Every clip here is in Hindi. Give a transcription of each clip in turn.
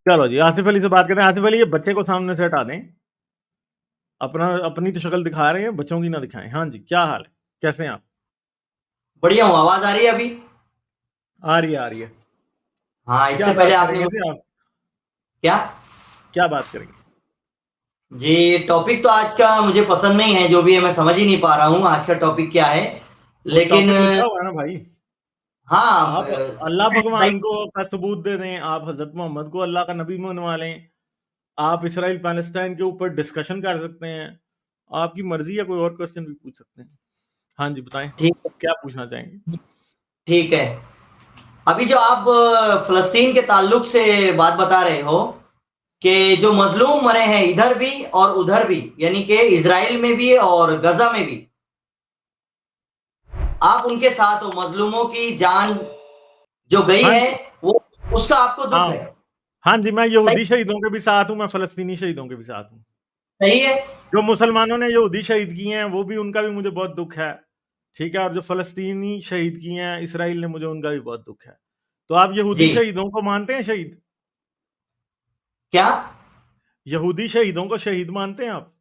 चलो जी, आसिफ अली से बात करते हैं। आसिफ अली, ये बच्चे को सामने से हटा दें। अपनी तो शक्ल दिखा रहे हैं, बच्चों की ना दिखाएं। हाँ जी, क्या हाल है, कैसे हैं आप? बढ़िया हूँ। आवाज आ रही है अभी? आ रही है, आ रही है। हाँ, क्या इससे बात पहले आपने करेंगे जी आप? क्या? क्या बात करेंगे? जी, टॉपिक तो आज का मुझे पसंद नहीं है, जो भी है मैं समझ ही नहीं पा रहा हूँ आज का टॉपिक क्या है। वो लेकिन टॉपिक लिखा हुआ है ना भाई। हाँ, आप अल्लाह सही। भगवान को का सबूत दे दें, आप हजरत मोहम्मद को अल्लाह का नबी मनवा लें, आप इसराइल पैलेस्टाइन के ऊपर डिस्कशन कर सकते हैं। आपकी मर्जी है, कोई और क्वेश्चन भी पूछ सकते हैं। हाँ जी, बताएं, ठीक क्या पूछना चाहेंगे? ठीक है। अभी जो आप फलस्तीन के ताल्लुक से बात बता रहे हो कि जो मजलूम मरे हैं इधर भी और उधर भी, यानी कि इजराइल में भी और गजा में भी, आप उनके साथ हो। मजलूमों की जान जो गई हाँ है, जी। वो उसका आपको दुख हाँ। है। हाँ जी, मैं सही। यहूदी शहीदों के भी साथ हूँ, मैं फलस्तीनी शहीदों के भी साथ हूँ। सही है। जो मुसलमानों ने यहूदी शहीद किए हैं, वो भी, उनका भी मुझे बहुत दुख है। ठीक है, और जो फलस्तीनी शहीद किए हैं इसराइल ने, मुझे उनका भी बहुत दुख है। तो आप यहूदी जी। शहीदों को मानते हैं शहीद? क्या? यहूदी शहीदों को शहीद मानते हैं आप?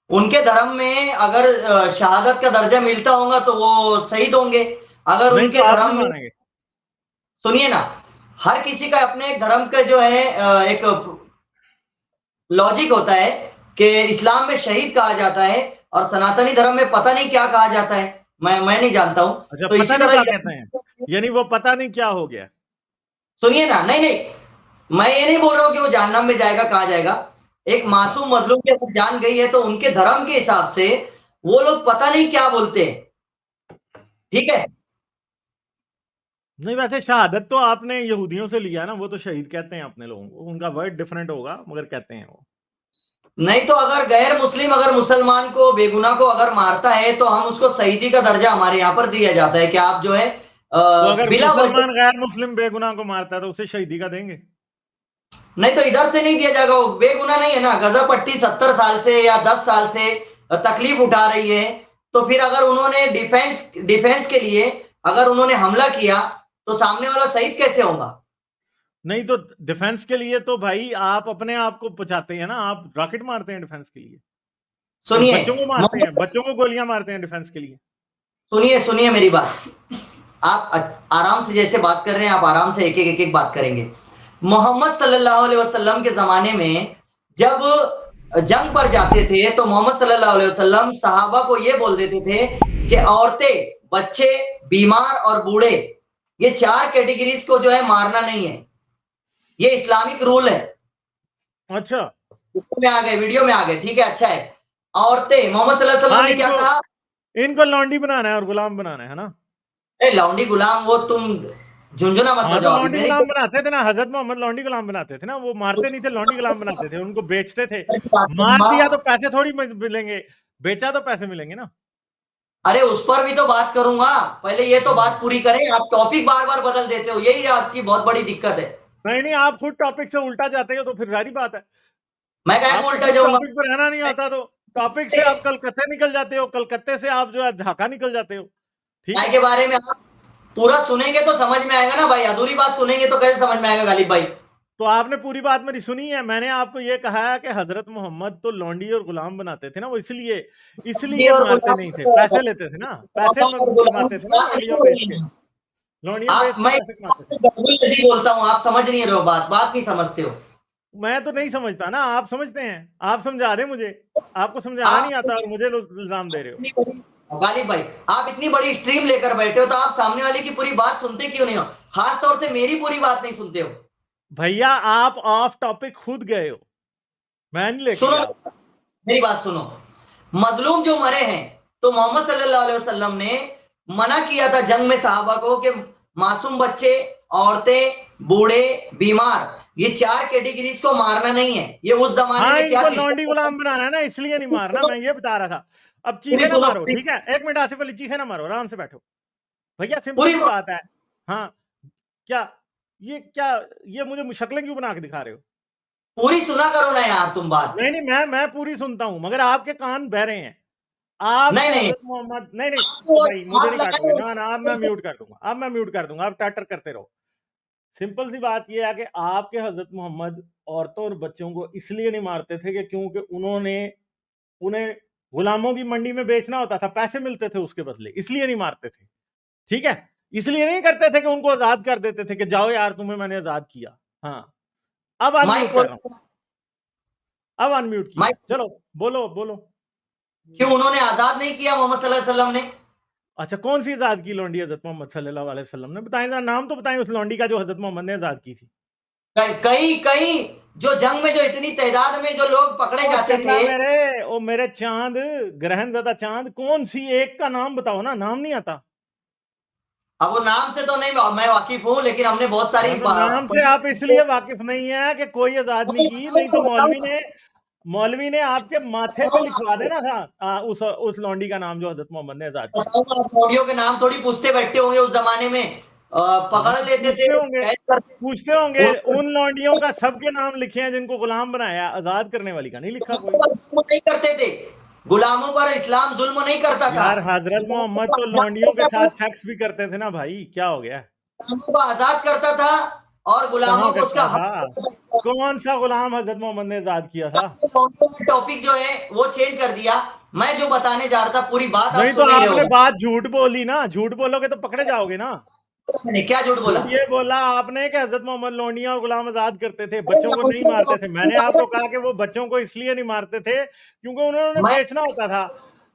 उनके धर्म में अगर शहादत का दर्जा मिलता होगा तो वो शहीद होंगे। अगर नहीं तो उनके आप नहीं धर्म में, मानेंगे? सुनिए ना, हर किसी का अपने एक धर्म का जो है एक लॉजिक होता है कि इस्लाम में शहीद कहा जाता है और सनातनी धर्म में पता नहीं क्या कहा जाता है। मैं नहीं जानता हूं। अच्छा, तो पता इसी नहीं क्या तरह कहते हैं? यानी वो पता नहीं क्या हो गया। सुनिए ना, नहीं नहीं, मैं ये नहीं बोल रहा हूं कि वो जहन्नम में जाएगा, कहाँ जाएगा। एक अच्छा। मासूम मजलूम की अगर जान गई है तो उनके धर्म के हिसाब से वो लोग पता नहीं क्या बोलते हैं। ठीक है। नहीं, वैसे शहादत तो आपने यहूदियों से लिया ना, वो तो शहीद कहते हैं अपने लोगों को, उनका वर्ड डिफरेंट होगा मगर कहते हैं वो। नहीं तो अगर गैर मुस्लिम अगर मुसलमान को बेगुनाह को अगर मारता है तो हम उसको शहीदी का दर्जा हमारे यहाँ पर दिया जाता है कि आप जो है तो अगर बिला वजह। मुसलमान गैर मुस्लिम बेगुनाह को मारता है तो उसे शहीदी का देंगे? नहीं तो इधर से नहीं दिया जाएगा, वो बेगुनाह नहीं है ना। गजब पट्टी 70 साल से या 10 साल से तकलीफ उठा रही है। तो फिर अगर उन्होंने डिफेंस डिफेंस के लिए अगर उन्होंने हमला किया तो सामने वाला शहीद कैसे होगा? नहीं तो डिफेंस के लिए तो भाई आप अपने आप को बचाते हैं ना, आप रॉकेट मारते हैं डिफेंस के लिए। और सुनिए, बच्चों को मारते हैं, बच्चों को गोलियां मारते हैं डिफेंस के लिए। सुनिए सुनिए मेरी बात। आप आराम से जैसे बात कर रहे हैं, आप आराम से एक एक बात करेंगे। मोहम्मद सल्लल्लाहु अलैहि वसल्लम के जमाने में जब जंग पर जाते थे तो मोहम्मद सल्लल्लाहु अलैहि वसल्लम सहाबा को ये बोल देते थे कि औरतें, बच्चे, बीमार और बूढ़े, ये चार कैटेगरीज को जो है मारना नहीं है। ये इस्लामिक रूल है। अच्छा। में आ गए, वीडियो में आ गए, ठीक है, अच्छा है। औरतें, मोहम्मद सल्लल्लाहु अलैहि वसल्लम हाँ, ने क्या इनको कहा? इनको लौंडी बनाना है और गुलाम बनाना है ना? अरे लौंडी गुलाम, वो तुम झुंझुना मत हाँ, तो बजाओ अभी लौंडी मेरी। गुलाम बनाते थे ना, हजरत मोहम्मद लौंडी गुलाम बनाते थे ना, वो मारते नहीं थे, लौंडी गुलाम बनाते थे, उनको बेचते थे। मार दिया तो पैसे थोड़ी मिलेंगे, बेचा तो पैसे मिलेंगे ना। अरे उस पर भी तो बात करूंगा, पहले ये तो हम्म। बात पूरी करें। आप टॉपिक बार बार बदल देते हो, यही आपकी बहुत बड़ी दिक्कत है। नहीं नहीं, आप खुद टॉपिक से उल्टा जाते हो तो फिर सारी बात है। मैं काहे को आपको उल्टा खुद जाऊंगा? टॉपिक पर रहना नहीं आता, तो टॉपिक से आप कलकत्ते निकल जाते हो, कलकत्ते से आप जो है ढाका निकल जाते हो। ठीक काय है। के बारे में आप पूरा सुनेंगे तो समझ में आएगा ना भाई, अधूरी बात सुनेंगे तो कैसे समझ में आएगा गालिब भाई? तो आपने पूरी बात मेरी सुनी है, मैंने आपको ये कहा है कि हजरत मोहम्मद तो लौंडी और गुलाम बनाते थे ना, वो इसलिए ये इसलिए और मारते गुलाम नहीं थे, का- पैसे लेते थे ना, पैसे और गुलाम कमाते थे ना का लौंडियां अलग हो बेच रही के। है। लौंडियां आप बेच के मैं पैसे कमाते थे। गजबुल नजीर बोलता हूँ, आप समझ नहीं रहे हो, बात बात नहीं समझते हो। मैं तो नहीं समझता ना, आप समझते हैं, आप समझा रहे मुझे। आपको समझाना नहीं आप आता और मुझे इल्जाम दे रहे हो। इतनी बड़ी गालिब भाई, आप इतनी बड़ी स्ट्रीम लेकर बैठे हो तो आप सामने वाले की पूरी बात सुनते क्यों नहीं हो? खास तौर से मेरी पूरी बात नहीं सुनते हो। भैया, आप ऑफ टॉपिक खुद गए हो, मैं नहीं लेके सुनो, गया आपको। मेरी बात सुनो। मजलूम जो मरे हैं, तो मोहम्मद सल्लल्लाहु अलैहि वसल्लम ने मना किया था जंग में सहाबा को कि मासूम बच्चे, औरतें, बूढ़े, बीमार, ये चार कैटेगरीज को मारना नहीं है। ये उस जमाने हाँ, में क्या इनको लौंडी सिस्टम था? गुलाम बनाना है ना, इसलिए नहीं मारना, मैं ये बता रहा था। अब पूरी चीखे ना सुनो, मारो, ठीक है, एक मिनट आसिफ अली, चीखे ना मारो, आराम से बैठो। भैया, सिंपल पूरी सी बात है। हाँ। क्या? क्या? ये मुझे शक्लें क्यों बना के दिखा रहे हो? पूरी सुना करो ना यार तुम बात। नहीं नहीं, मैं पूरी सुनता हूं, मगर आपके कान बह रहे हैं। आप नहीं तो नहीं, हजरत मोहम्मद, नहीं नहीं, आप तो भाई मुझे हाथ नहीं काटोगे लगाए ना ना, अब मैं म्यूट कर दूंगा, अब मैं म्यूट कर दूंगा, अब टैटर करते रहो। सिंपल सी बात यह है कि आपके हजरत मोहम्मद औरतों और बच्चों को इसलिए नहीं मारते थे कि क्योंकि उन्हें गुलामों की मंडी में बेचना होता था, पैसे मिलते थे उसके बदले, इसलिए नहीं मारते थे। ठीक है, इसलिए नहीं करते थे कि उनको आजाद कर देते थे कि जाओ यार तुम्हें मैंने आजाद किया। हाँ, अब अनम्यूट कर रहा हूं, अब अनम्यूट किया, चलो बोलो बोलो। क्यों उन्होंने आजाद नहीं किया मोहम्मद सल्लल्लाहु अलैहि वसल्लम ने? अच्छा, कौन सी आजाद की लौंडी हजरत मोहम्मद सल्लल्लाहु अलैहि वसल्लम ने? बताएं जरा, नाम तो बताएं उस लौंडी का जो हजरत मोहम्मद ने आजाद की थी। कई कई जो जंग में जो इतनी तादाद में जो लोग पकड़े जाते थे, मेरे चांद, ग्रहण ज्यादा चांद, कौन सी एक का नाम बताओ ना, नाम नहीं आता। अब वो नाम से तो नहीं मैं वाकिफ हूं, लेकिन हमने बहुत सारी तो नाम से आप इसलिए वाकिफ नहीं है कि कोई आजाद नहीं की, नहीं तो मौलवी ने आपके माथे पे लिखवा देना था उस लौंडी का नाम जो हजरत मोहम्मद ने आजाद किया। लौंडियों के नाम थोड़ी पूछते बैठते होंगे उस जमाने में, पकड़ लेते थे, पूछते होंगे। उन लौंडियों का सबके नाम लिखे हैं जिनको गुलाम बनाया, आजाद करने वाली का नहीं लिखा कोई। नहीं करते थे, गुलामों पर इस्लाम जुल्म नहीं करता था यार। हजरत मोहम्मद तो लौंडियों के साथ सेक्स भी करते थे ना भाई, क्या हो गया? गुलामों को आजाद करता था और गुलामों को उसका कौन सा गुलाम हजरत मोहम्मद ने आजाद किया था? टॉपिक जो है वो चेंज कर दिया। मैं जो बताने जा रहा था पूरी बात नहीं, तो आपने बात झूठ बोली ना, झूठ बोलोगे तो पकड़े जाओगे ना। मैंने क्या झूठ बोला? ये बोला आपने कि हजरत मोहम्मद लौंडियां और गुलाम आजाद करते थे, बच्चों को नहीं मारते थे। मैंने आपको कहा कि वो बच्चों को इसलिए नहीं मारते थे क्योंकि उन्होंने बेचना होता था।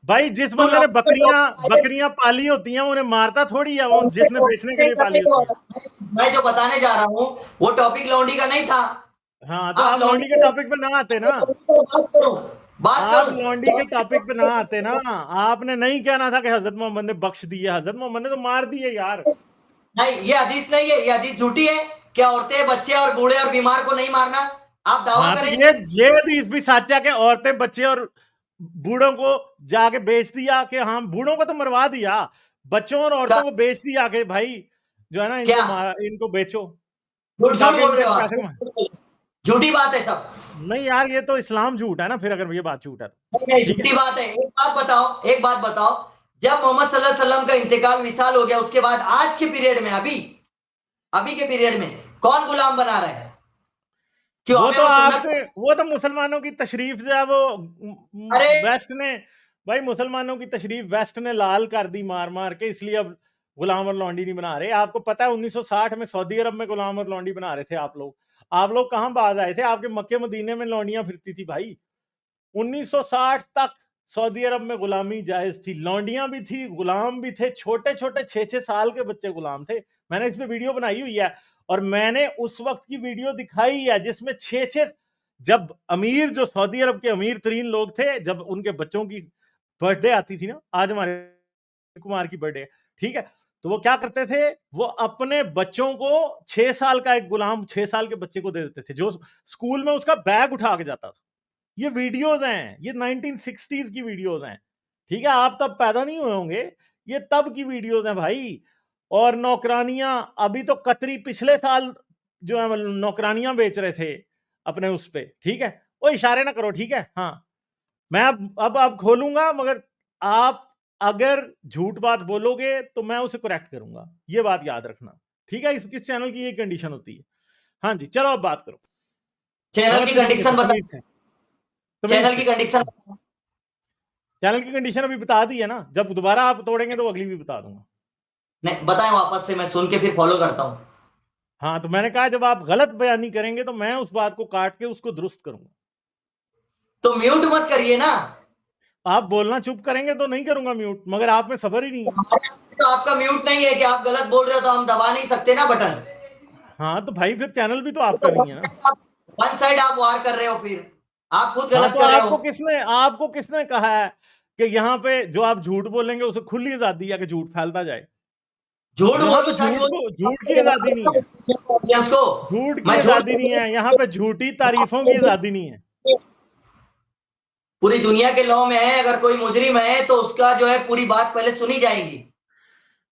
भाई, जिस बंदे ने बकरियां पाली होती हैं उन्हें मारता थोड़ी है वो, जिसने बेचने के लिए पाली होती है। मैं जो बताने जा रहा हूँ वो टॉपिक लौंडी का नहीं था। हाँ, तो आप लौंडी के टॉपिक पे ना आते ना, आप लौंडी के टॉपिक पे ना आते ना। आपने नहीं कहना था कि हजरत मोहम्मद ने बख्श दिए, हजरत मोहम्मद ने तो मार दिए यार। नहीं, ये हदीस नहीं है, ये हदीस झूठी है। क्या औरतें, बच्चे और बूढ़े और बीमार को नहीं मारना? आप दावा करेंगे? ये हदीस भी सच है कि औरतें, बच्चे और बूढ़ों को जाके बेच दिया कि हाँ, बूढ़ों को तो मरवा दिया, बच्चों और औरतों को बेच दिया कि भाई जो है ना इनको बेचो। झूठ बोल रहे हो, झूठी बात है सब। नहीं यार, ये तो इस्लाम झूठ है ना फिर, अगर ये बात झूठ है नहीं, झूठी बात है। एक बात बताओ, जब मोहम्मद सल्लल्लाहु अलैहि वसल्लम का इंतकाल विसाल हो गया, उसके बाद आज के पीरियड में, अभी के पीरियड में कौन गुलाम बना रहा है? क्यों? वो तो मुसलमानों की तशरीफ जो है वो वेस्ट ने, भाई मुसलमानों की तशरीफ वेस्ट ने लाल कर दी मार मार के, इसलिए अब गुलाम और लौंडी नहीं बना रहे। आपको पता है 1960 में सऊदी अरब में गुलाम और लौंडी बना रहे थे आप लोग कहां बाज आए थे? आपके मक्के मदीने में लौंडियां फिरती थी भाई। 1960 तक सऊदी अरब में गुलामी जायज थी, लौंडियां भी थी, गुलाम भी थे, छोटे छोटे 6-6 साल के बच्चे गुलाम थे। मैंने इस पे वीडियो बनाई हुई है और मैंने उस वक्त की वीडियो दिखाई है जिसमें 6-6, जब अमीर, जो सऊदी अरब के अमीर तरीन लोग थे, जब उनके बच्चों की बर्थडे आती थी ना, आज हमारे कुमार की बर्थडे, ठीक है, तो वो क्या करते थे, वो अपने बच्चों को 6 साल का एक गुलाम 6 साल के बच्चे को दे देते थे, जो स्कूल में उसका बैग उठा के जाता था। ये वीडियोस हैं, ये 1960s की वीडियोस हैं, ठीक है, आप तब पैदा नहीं हुए होंगे, ये तब की वीडियोस हैं भाई। और नौकरानियां, अभी तो कतरी पिछले साल जो है नौकरानियां बेच रहे थे अपने उस पे, ठीक है, वो इशारे ना करो, ठीक है। हाँ, मैं अब खोलूंगा, मगर आप अगर झूठ बात बोलोगे तो मैं उसे करेक्ट करूंगा, ये बात याद रखना, ठीक है। इस चैनल की ये कंडीशन होती है। हाँ जी, चलो अब बात करो। चैनल की कंडीशन बताइए। चैनल की कंडीशन अभी बता दी है ना, जब दोबारा आप तोड़ेंगे तो अगली भी बता दूंगा। नहीं बताएं वापस से, मैं सुन के फिर फॉलो करता हूं। हाँ, तो मैंने कहा जब आप गलत बयानी करेंगे तो मैं उस बात को काट के उसको दुरुस्त करूंगा। तो म्यूट मत करिए ना। आप बोलना चुप करेंगे तो नहीं करूंगा म्यूट, मगर आप में सब्र ही नहीं है। तो आपका म्यूट नहीं है कि आप गलत बोल रहे हो तो हम दबा नहीं सकते ना बटन। हाँ, तो भाई फिर चैनल भी तो आपका नहीं है ना। वन साइड आप वार कर रहे हो, फिर आप खुद गलत कर रहे हो। आपको किसने कहा है कि यहाँ पे जो आप झूठ बोलेंगे उसे खुली आजादी है कि झूठ फैलता जाए? झूठ बोलो, झूठ की आजादी नहीं है, झूठ की आजादी नहीं है यहाँ पे, झूठी तारीफों की आजादी नहीं है। पूरी दुनिया के लॉ में है, अगर कोई मुजरिम है तो उसका जो है पूरी बात पहले सुनी जाएगी।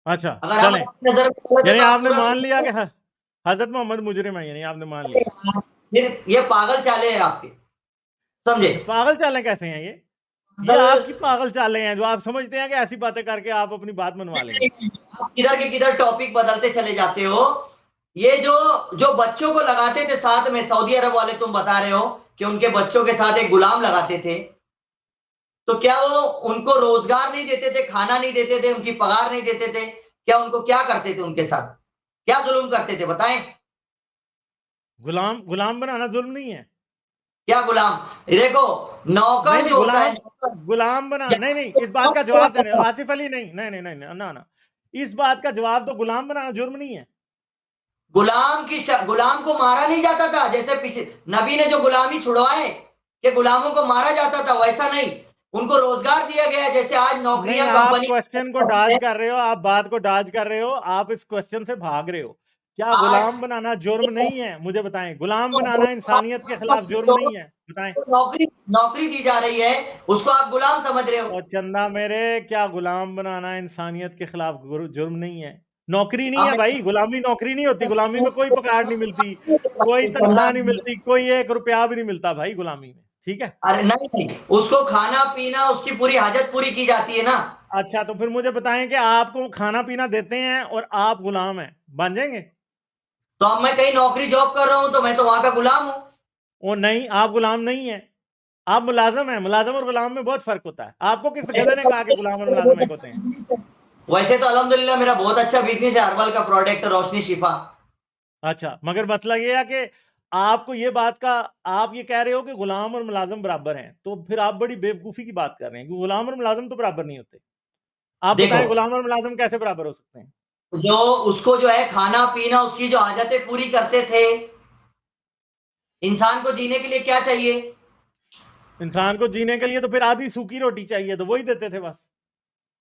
अच्छा, अगर यानी आपने मान लिया कि हजरत मोहम्मद मुजरिम है, यानी आपने मान लिया। फिर ये पागल चाले हैं आपके, समझे? पागल चाले कैसे हैं ये आपकी पागल चाले हैं जो आप समझते हैं कि ऐसी बातें करके आप अपनी बात मनवा लेंगे। आप किधर के किधर टॉपिक बदलते चले जाते हो। ये जो जो बच्चों को लगाते थे साथ में, सऊदी अरब वाले तुम बता रहे हो कि उनके बच्चों के साथ एक गुलाम लगाते थे, तो क्या वो उनको रोजगार नहीं देते थे, खाना नहीं देते थे, उनकी पगार नहीं देते थे? क्या उनको क्या करते थे उनके साथ? क्या जुल्म करते थे बताएं? गुलाम गुलाम बनाना जुल्म नहीं है। क्या गुलाम? देखो, नहीं नौकर नहीं, जो होता है, गुलाम गुलाम बना, नहीं नहीं, इस बात का जवाब देने आसिफ अली, नहीं नहीं नहीं नहीं, ना ना, इस बात का जवाब तो, गुलाम बनाना जुर्म नहीं है। गुलाम को मारा नहीं जाता था जैसे पीछे नबी ने जो गुलामी छुड़वाए कि गुलामों को मारा जाता था, वैसा नहीं, उनको रोजगार दिया गया जैसे आज नहीं, नौकरियां आप कंपनी क्वेश्चन को डाज कर रहे हो, आप बात को डाज कर रहे हो, आप इस क्वेश्चन से भाग रहे हो। क्या गुलाम आज बनाना जुर्म नहीं है? मुझे बताएं, गुलाम बनाना इंसानियत के खिलाफ जुर्म नहीं है? बताएं। नौकरी नौकरी दी जा रही है, उसको आप गुलाम समझ रहे हो? और चंदा मेरे, क्या गुलाम बनाना इंसानियत के खिलाफ जुर्म नहीं है? नौकरी नहीं है भाई, गुलामी नौकरी नहीं होती, गुलामी में कोई पगार नहीं मिलती, कोई तनख्वाह नहीं मिलती, कोई 1 रुपया भी नहीं मिलता भाई गुलामी में, ठीक है। अरे नहीं नहीं, उसको खाना पीना, उसकी पूरी हाजत पूरी की जाती है ना। अच्छा, तो फिर मुझे बताएं कि आपको खाना पीना देते हैं और आप गुलाम हैं, बन जाएंगे? तो अब मैं कहीं नौकरी जॉब कर रहा हूं तो मैं तो वहां का गुलाम हूं। वो नहीं, आप गुलाम नहीं है, आप मुलाजम हैं। मुलाजम और गुलाम में बहुत फर्क होता है। आपको किस गधे ने कहा कि गुलाम और मुलाजम एक होते हैं? वैसे तो अल्हम्दुलिल्लाह मेरा बहुत अच्छा बिजनेस है, हर्बल का प्रोडक्ट रोशनी शिफा। अच्छा, मगर मसला ये है कि आपको ये बात का, आप ये कह रहे हो कि गुलाम और मुलाजम बराबर हैं, तो फिर आप बड़ी बेवकूफी की बात कर रहे हैं कि गुलाम और मुलाजम तो बराबर नहीं होते। आप देखो, बताएं, गुलाम और मुलाजम कैसे बराबर हो सकते हैं? जो उसको जो है खाना पीना, उसकी जो हाजतें पूरी करते थे। इंसान को जीने के लिए क्या चाहिए? इंसान को जीने के लिए तो फिर आधी सूखी रोटी चाहिए, तो वही देते थे बस।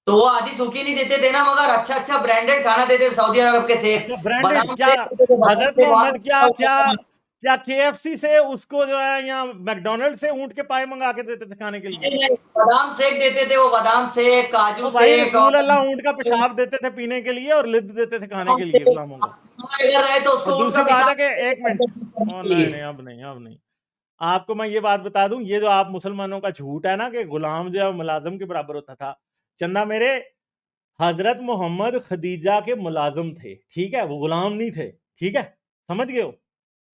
तो वो आधी सूखी नहीं देते थे ना, मगर अच्छा अच्छा ब्रांडेड खाना देते थे, सऊदी अरब के शेख अच्छा, ब्रांडेड बादाम क्या? शेख देते थे, बादाम हजरत शेख मोहम्मद क्या क्या वहां। क्या केएफसी से उसको जो है, यहाँ मैकडोनल्ड से ऊंट के पाए मंगा के देते थे खाने के लिए? बादाम शेक देते थे वो, बादाम शेक, काजू तो भाई शेक। रसूल और अल्लाह ऊंट का पेशाब देते थे पीने के लिए और लिद देते थे खाने के लिए गुलामों को। अगर रहे तो और उसको ऊँट का दूसरी बात है कि, एक मिनट, ओ पेशाब। नहीं नहीं, अब नहीं, अब नहीं, आपको मैं ये बात बता दूं, ये जो आप मुसलमानों का झूठ है ना कि गुलाम जो है मुलाजम के बराबर होता था, चंदा मेरे, हजरत मोहम्मद खदीजा के मुलाजम थे, ठीक है, वो गुलाम नहीं थे, ठीक है, समझ गए हो?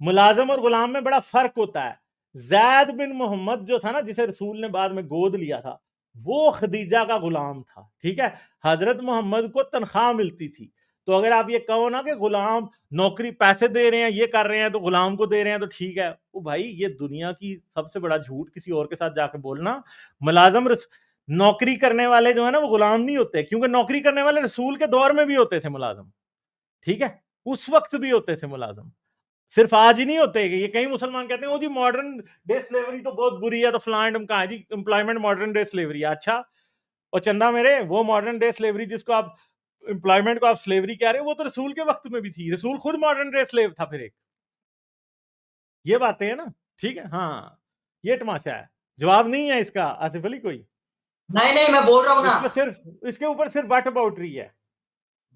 मुलाजम और गुलाम में बड़ा फर्क होता है। जैद बिन मोहम्मद जो था ना, जिसे रसूल ने बाद में गोद लिया था, वो खदीजा का गुलाम था, ठीक है। हजरत मोहम्मद को तनख्वाह मिलती थी। तो अगर आप ये कहो ना कि गुलाम नौकरी, पैसे दे रहे हैं, ये कर रहे हैं, तो गुलाम को दे रहे हैं तो ठीक है, वो भाई ये दुनिया की सबसे बड़ा झूठ किसी और के साथ जाके बोलना। मुलाजम नौकरी करने वाले जो है ना, वो गुलाम नहीं होते, क्योंकि नौकरी करने वाले रसूल के दौर में भी होते थे मुलाजम, ठीक है, उस वक्त भी होते थे मुलाजम, सिर्फ आज ही नहीं होते। ये कई मुसलमान कहते हैं ओ जी मॉडर्न डे स्लेवरी तो बहुत बुरी है, तो फ्लाइंड कहा है जी, एम्प्लॉयमेंट मॉडर्न डे स्लेवरी है। अच्छा, और चंदा मेरे, वो मॉडर्न डे स्लेवरी जिसको आप एम्प्लॉयमेंट को आप स्लेवरी कह रहे हो, वो तो रसूल के वक्त में भी थी, रसूल खुद मॉडर्न डे स्लेव था फिर एक। ये बातें है ना, ठीक है, हाँ, ये तमाशा है। जवाब नहीं है इसका आसिफ अली कोई। नहीं नहीं, मैं बोल रहा हूँ ना, इसमें सिर्फ, इसके ऊपर सिर्फ वट अबाउट रही है।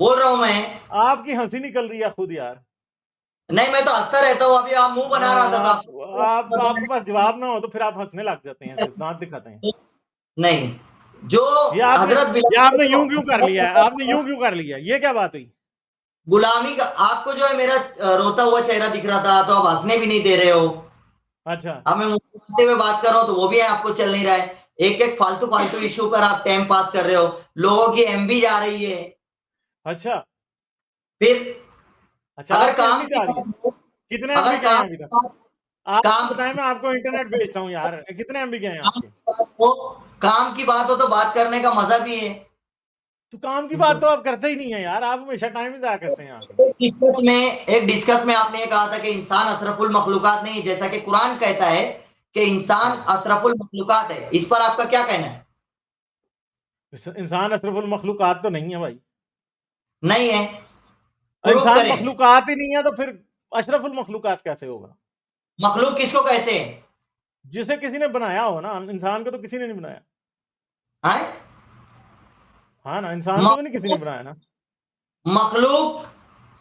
बोल रहा हूँ मैं। आपकी हंसी निकल रही है खुद यार। नहीं, मैं तो हंसता रहता हूँ, अभी आप मुंह बना रहा था आप तो आप आपके पास जवाब ना हो तो फिर आप हंसने लग जाते हैं, सिर्फ दांत दिखाते हैं। नहीं, जो ये आपने हजरत ये आपने यूं क्यों कर लिया है? बिलाल, आपने यूं क्यों कर लिया? ये क्या बात हुई? गुलामी का आपको जो है मेरा रोता हुआ चेहरा दिख रहा था, तो आप हंसने भी नहीं दे रहे हो। अच्छा, अब मैं मुस्कुराते हुए बात कर रहा हूँ तो वो भी आपको चल नहीं रहा है। एक एक फालतू फालतू इश्यू पर आप टाइम पास कर रहे हो, लोगों की एमबी जा रही है। अच्छा, फिर अच्छा, अगर आपकी काम एमबी की जा रही है? बात हो, कितने एमबी अगर गए हैं अभी तक? आप काम बताएं, मैं आपको इंटरनेट भेजता हूँ यार, कितने एमबी गए हैं काम आपके? की बात हो, काम की बात हो तो बात करने का मजा भी है। तो काम की बात तो आप करते ही नहीं है यार, आप हमेशा टाइम ही जाया करते हैं यहाँ पे। एक डिस्कस में आपने ये कहा था कि इंसान अशरफुल मखलूकात नहीं, जैसा कि कुरान कहता है कि इंसान हाँ, अशरफुल मखलूकात है। इस पर आपका क्या कहना है? इंसान अशरफुल मखलूकात तो नहीं है भाई। नहीं है? प्रूफ इंसान करें। मखलूकात ही नहीं है तो फिर अशरफुल मखलूकात कैसे होगा? मखलूक किसको कहते हैं? जिसे किसी ने बनाया हो ना, इंसान को तो किसी ने नहीं बनाया। हैं? हाँ ना, इंसान को तो नहीं किसी ने बनाया ना। मखलूक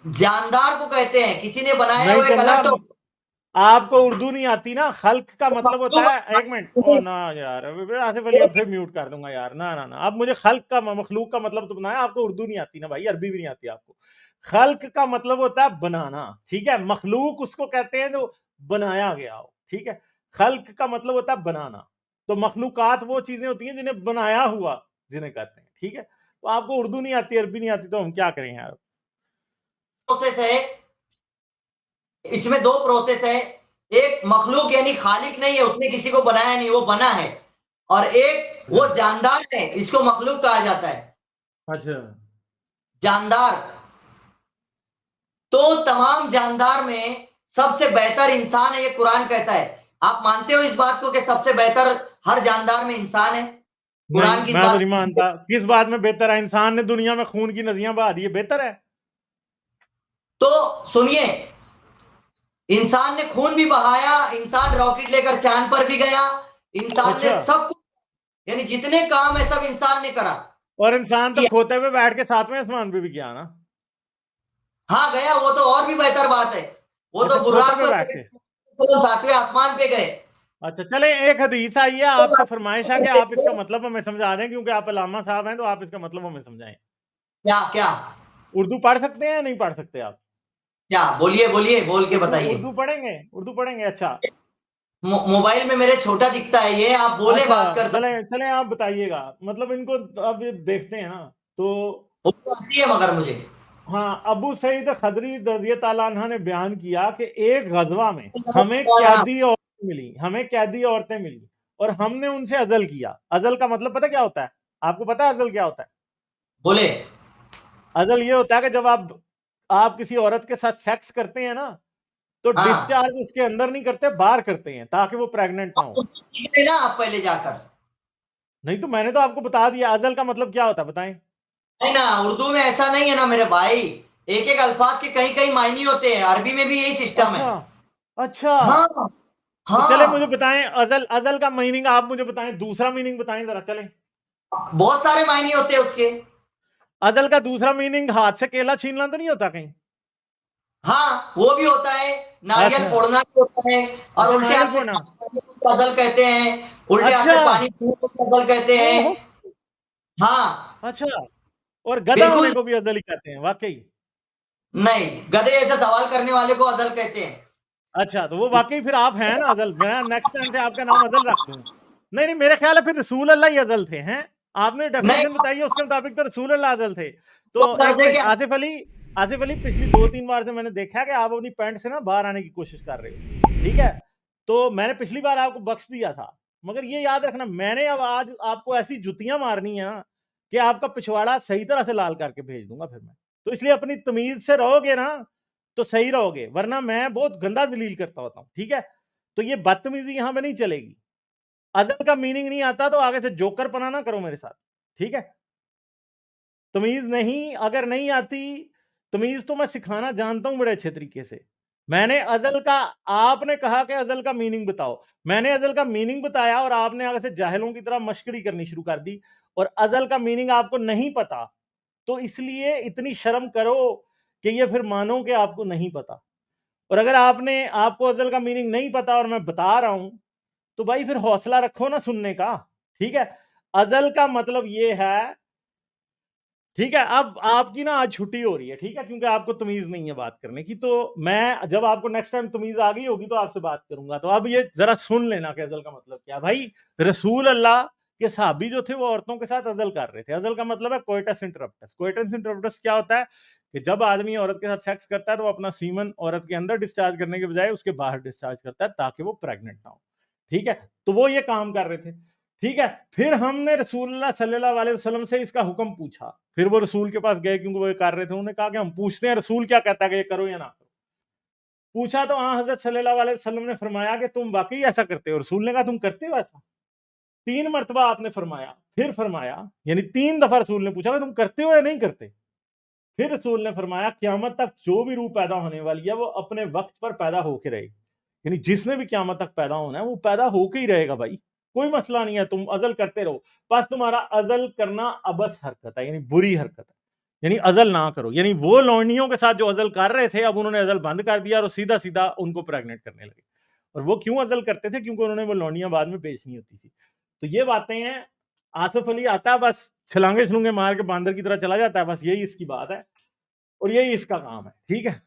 जानदार को कहते हैं, किसी ने बनाया नहीं वो एक चंदा, अलग टॉपिक। आपको उर्दू नहीं आती ना। खल्क का मतलब होता है, एक मिनट, ओ मखलूक ना यार, आसिफ अली अब फिर म्यूट कर दूंगा यार, ना ना ना, अब मुझे खल्क का, मखलूक का मतलब तो बनाया। आपको उर्दू नहीं आती ना भाई, अरबी भी नहीं आती आपको। खल्क का मतलब होता है बनाना, ठीक है। मखलूक उसको कहते हैं जो बनाया गया हो, ठीक है। खल्क का मतलब होता है बनाना। तो मखलूकात वो चीजें होती हैं जिन्हें बनाया हुआ जिन्हें कहते हैं, ठीक है। तो आपको उर्दू नहीं आती, अरबी नहीं आती, तो हम क्या करें यार। प्रोसेस है, इसमें दो प्रोसेस है। एक मखलूक यानी खालिक नहीं है, उसने किसी को बनाया नहीं, वो बना है। और एक वो जानदार है, इसको मखलूक कहा जाता है, अच्छा, जानदार। तो तमाम जानदार में सबसे बेहतर इंसान है, ये कुरान कहता है। आप मानते हो इस बात को कि सबसे बेहतर हर जानदार में इंसान है? नहीं कुरान की इस मैं तो बात, नहीं मानता। किस बात में बेहतर है? इंसान ने दुनिया में खून की नदियां बहा दी है, बेहतर है? तो सुनिए, इंसान ने खून भी बहाया, इंसान रॉकेट लेकर चांद पर भी गया, इंसान ने अच्छा, सब कुछ, यानी जितने काम है सब इंसान ने करा, और इंसान तो किया। खोते हुए बैठ के 7वें आसमान पे भी गया ना। हाँ गया, वो तो और भी बेहतर बात है। वो अच्छा, तो खोते बुर्राक पे बैठ के। पर 7वें आसमान पे गए। अच्छा, चले एक हदीस आई है, आपसे फरमाइश है कि आप इसका मतलब हमें समझा दें, क्योंकि आप अल्लामा साहब हैं, तो आप इसका मतलब हमें समझाएं। क्या क्या उर्दू पढ़ सकते हैं या नहीं पढ़ सकते आप? क्या? बोलिए बोलिए, बोल के उर्दू बताइए। उर्दू पढ़ेंगे, उर्दू पढ़ेंगे। अच्छा, मोबाइल में मेरे छोटा दिखता है ये, आप बोले अच्छा, बात करते चले चले आप बताइएगा। मतलब इनको अब ये देखते हैं ना, तो उर्दू आती है मगर मुझे। हाँ, अबू सईद खदरी रज़ी ताला अन्हा ने बयान किया कि एक गजवा में हमें हाँ, कैदी औरतें मिली और हमने उनसे अजल किया। अजल का मतलब पता क्या होता है? आपको पता है अजल क्या होता है? बोले। अजल ये होता है कि जब आप किसी औरत के साथ सेक्स करते हैं ना, तो हाँ, डिस्चार्ज उसके अंदर नहीं करते, बाहर करते हैं, ताकि वो प्रेग्नेंट ना हो। उर्दू सीख लेना आप पहले जाकर। नहीं तो मैंने तो आपको बता दिया अजल का मतलब क्या होता है, बताएं। नहीं ना, उर्दू में ऐसा नहीं है ना मेरे भाई, एक एक अल्फाज के कई कई मायने होते हैं, अरबी में भी यही सिस्टम है। अच्छा, अच्छा, हाँ तो चले मुझे हाँ, बताएं अजल अजल का मीनिंग आप मुझे बताएं, दूसरा मीनिंग बताएं जरा, चलें। बहुत सारे मायने होते हैं उसके। अजल का दूसरा मीनिंग हाथ से केला छीनना तो नहीं होता कहीं? हाँ वो भी होता है, नारियल अच्छा, फोड़ना भी होता है। और अच्छा, उल्टे नारियल हाथ से फोड़ना। खाना खाने को अजल कहते हैं, उल्टे हाथ अच्छा, से पानी पीने को अजल कहते हैं। ओहो, हाँ अच्छा, और गधा होने बिल्कुल। को भी अजल ही कहते हैं, वाकई? नहीं, गधे जैसा सवाल करने वाले को अजल कहते हैं। अच्छा, तो वो वाकई फिर आप हैं ना अजल? मैं नेक्स्ट टाइम से आपका नाम अजल रख दूं। नहीं नहीं, मेरे ख्याल है फिर रसूल अल्लाह ही अजल थे, हैं? आपने नहीं, डेफिनेशन बताई है उसके मुताबिक तो रसूल अल्लाह अजल थे। तो वो एक दर्जे मिनट, के। आसिफ अली पिछली 2-3 बार से मैंने देखा कि आप अपनी पैंट से ना बाहर आने की कोशिश कर रहे हो, ठीक है। तो मैंने पिछली बार आपको बख्श दिया था, मगर ये याद रखना, मैंने अब आज आपको ऐसी जुतियां मारनी है ना कि आपका पिछवाड़ा सही तरह से लाल करके भेज दूंगा फिर मैं। तो इसलिए अपनी तमीज से रहोगे ना तो सही रहोगे, वरना मैं बहुत गंदा जलील करता होता हूं, ठीक है। तो ये बदतमीजी यहां पे नहीं चलेगी। अजल का मीनिंग नहीं आता तो आगे से जोकर पना ना करो मेरे साथ, ठीक है। तमीज नहीं, अगर नहीं आती, तमीज तो मैं सिखाना जानता हूं बड़े अच्छे तरीके से। मैंने अजल का आपने कहा कि अजल का मीनिंग बताओ, मैंने अजल का मीनिंग बताया और आपने आगे से जाहिलों की तरह मश्करी करनी शुरू कर दी, और अजल का मीनिंग आपको नहीं पता। तो इसलिए इतनी शर्म करो कि ये फिर मानो कि आपको नहीं पता। और अगर आपको अजल का मीनिंग नहीं पता और मैं बता रहा हूं, तो भाई फिर हौसला रखो ना सुनने का, ठीक है। अजल का मतलब ये है, ठीक है। अब आपकी ना आज छुट्टी हो रही है, ठीक है, क्योंकि आपको तमीज नहीं है बात करने की। तो मैं जब आपको नेक्स्ट टाइम तमीज आ गई होगी तो आपसे बात करूंगा। तो अब ये जरा सुन लेना कि अजल का मतलब क्या। भाई, रसूल अल्लाह के सहाबी जो थे वो औरतों के साथ अजल कर रहे थे। अजल का मतलब है कोइटस इंटरप्टस। कोइटस इंटरप्टस क्या होता है कि जब आदमी औरत के साथ सेक्स करता है तो वो अपना सीमन औरत के अंदर डिस्चार्ज करने के बजाय उसके बाहर डिस्चार्ज करता है, ताकि वो प्रेग्नेंट ना हो, ठीक है। तो वो ये काम कर रहे थे, ठीक है। फिर हमने रसूलुल्लाह सल्लल्लाहु अलैहि वसल्लम से इसका हुक्म पूछा। फिर वो रसूल के पास गए, क्योंकि वो ये कर रहे थे। उन्होंने कहा कि हम पूछते हैं रसूल क्या कहता है कि ये करो या ना करो। पूछा तो हाँ, हजरत सल्लल्लाहु अलैहि वसल्लम ने फरमाया कि तुम वाकई ऐसा करते हो? रसूल ने कहा तुम करते हो ऐसा? 3 मरतबा आपने फरमाया, फिर फरमाया, यानी 3 दफा रसूल ने पूछा कि तुम करते हो या नहीं करते। फिर रसूल ने फरमाया क़यामत तक जो भी रूह पैदा होने वाली है वो अपने वक्त पर पैदा होके रहेगी। यानी जिसने भी क़यामत तक पैदा होना है वो पैदा होके ही रहेगा भाई, कोई मसला नहीं है, तुम अजल करते रहो। बस तुम्हारा अजल करना अबस हरकत है, यानी बुरी हरकत है, यानी अजल ना करो। यानी वो लौंडियों के साथ जो अजल कर रहे थे, अब उन्होंने अजल बंद कर दिया और सीधा सीधा उनको प्रेग्नेंट करने लगे। और वो क्यों अजल करते थे? क्योंकि उन्होंने वो लौंडियां बाद में बेचनी होती थी। तो ये बातें हैं। आसिफ अली आता है, बस छलांगे छलूंगे मार के बांदर की तरह चला जाता है, बस यही इसकी बात है। और यही इसका काम है। ठीक है,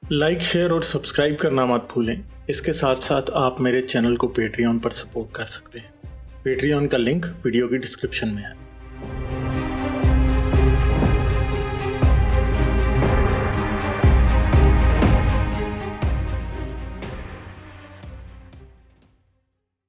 लाइक शेयर और सब्सक्राइब करना मत भूलें। इसके साथ साथ आप मेरे चैनल को पेट्रियन पर सपोर्ट कर सकते हैं। पेट्रियन का लिंक वीडियो की डिस्क्रिप्शन में है।